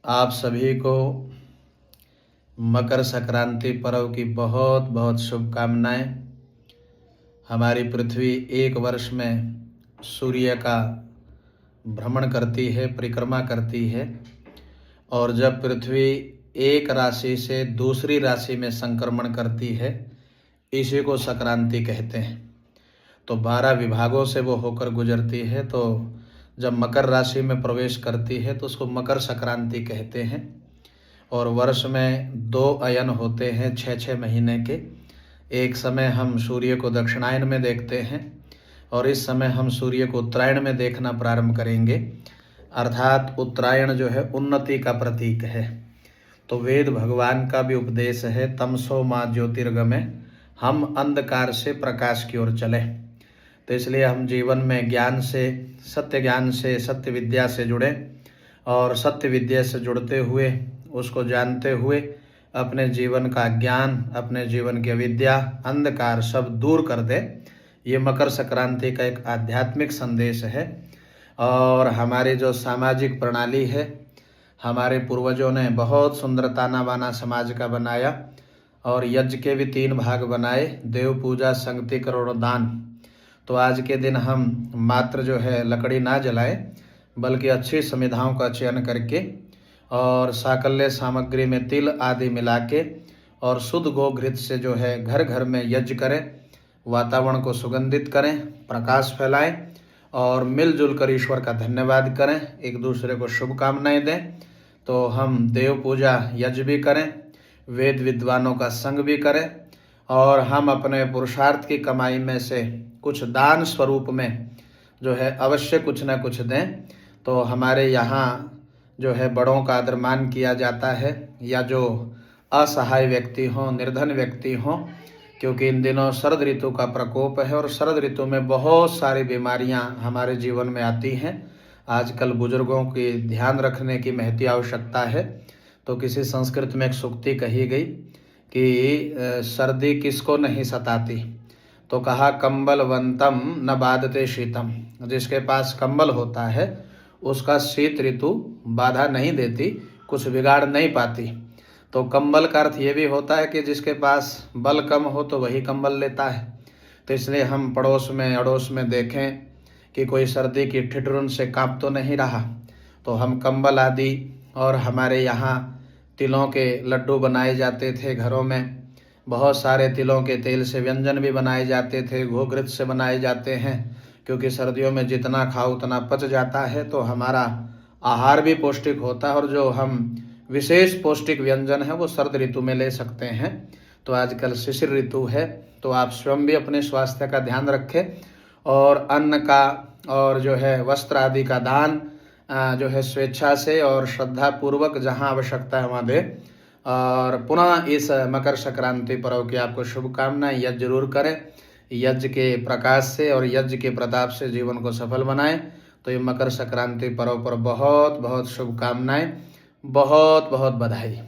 आप सभी को मकर संक्रांति पर्व की बहुत बहुत शुभकामनाएं। हमारी पृथ्वी एक वर्ष में सूर्य का भ्रमण करती है, परिक्रमा करती है, और जब पृथ्वी एक राशि से दूसरी राशि में संक्रमण करती है, इसी को संक्रांति कहते हैं। तो 12 विभागों से वो होकर गुजरती है, तो जब मकर राशि में प्रवेश करती है तो उसको मकर संक्रांति कहते हैं। और वर्ष में 2 अयन होते हैं 6-6 महीने के। एक समय हम सूर्य को दक्षिणायन में देखते हैं और इस समय हम सूर्य को उत्तरायण में देखना प्रारंभ करेंगे। अर्थात उत्तरायण जो है उन्नति का प्रतीक है। तो वेद भगवान का भी उपदेश है, तमसो मा ज्योतिर्गमय, हम अंधकार से प्रकाश की ओर चले। तो इसलिए हम जीवन में ज्ञान से, सत्य विद्या से जुड़े और सत्य विद्या से जुड़ते हुए, उसको जानते हुए अपने जीवन का ज्ञान, अपने जीवन की अविद्या, अंधकार सब दूर कर दे। ये मकर संक्रांति का एक आध्यात्मिक संदेश है। और हमारी जो सामाजिक प्रणाली है, हमारे पूर्वजों ने बहुत सुंदरताना बाना समाज का बनाया और यज्ञ के भी 3 भाग बनाए, देव पूजा, संगति, करोड़ों दान। तो आज के दिन हम मात्र जो है लकड़ी ना जलाएं, बल्कि अच्छी समिधाओं का चयन करके और साकल्य सामग्री में तिल आदि मिला के और शुद्ध गोघृत से जो है घर घर में यज्ञ करें, वातावरण को सुगंधित करें, प्रकाश फैलाएं और मिलजुल कर ईश्वर का धन्यवाद करें, एक दूसरे को शुभकामनाएं दें। तो हम देव पूजा यज्ञ भी करें, वेद विद्वानों का संग भी करें और हम अपने पुरुषार्थ की कमाई में से कुछ दान स्वरूप में जो है अवश्य कुछ न कुछ दें। तो हमारे यहाँ जो है बड़ों का आदर मान किया जाता है, या जो असहाय व्यक्ति हों, निर्धन व्यक्ति हों, क्योंकि इन दिनों शरद ऋतु का प्रकोप है और शरद ऋतु में बहुत सारी बीमारियां हमारे जीवन में आती हैं। आजकल बुजुर्गों की ध्यान रखने की महती आवश्यकता है। तो किसी संस्कृत में एक सूक्ति कही गई कि सर्दी किसको नहीं सताती, तो कहा कंबलवंतम न बाधते शीतम। जिसके पास कंबल होता है उसका शीत ऋतु बाधा नहीं देती, कुछ बिगाड़ नहीं पाती। तो कंबल का अर्थ ये भी होता है कि जिसके पास बल कम हो तो वही कंबल लेता है। तो इसलिए हम पड़ोस में अड़ोस में देखें कि कोई सर्दी की ठिठुरन से कांप तो नहीं रहा, तो हम कंबल आदि, और हमारे यहाँ तिलों के लड्डू बनाए जाते थे घरों में, बहुत सारे तिलों के तेल से व्यंजन भी बनाए जाते थे, गोघृत से बनाए जाते हैं, क्योंकि सर्दियों में जितना खाओ उतना पच जाता है, तो हमारा आहार भी पौष्टिक होता है और जो हम विशेष पौष्टिक व्यंजन है वो शरद ऋतु में ले सकते हैं। तो आजकल शिशिर ऋतु है, तो आप स्वयं भी अपने स्वास्थ्य का ध्यान रखें और अन्न का और जो है वस्त्र आदि का दान जो है स्वेच्छा से और श्रद्धा पूर्वक जहाँ आवश्यकता है वहाँ दे। और पुनः इस मकर संक्रांति पर्व की आपको शुभकामनाएं। यज्ञ जरूर करें, यज्ञ के प्रकाश से और यज्ञ के प्रताप से जीवन को सफल बनाएं। तो ये मकर संक्रांति पर्व पर बहुत बहुत शुभकामनाएं, बहुत बहुत बधाई।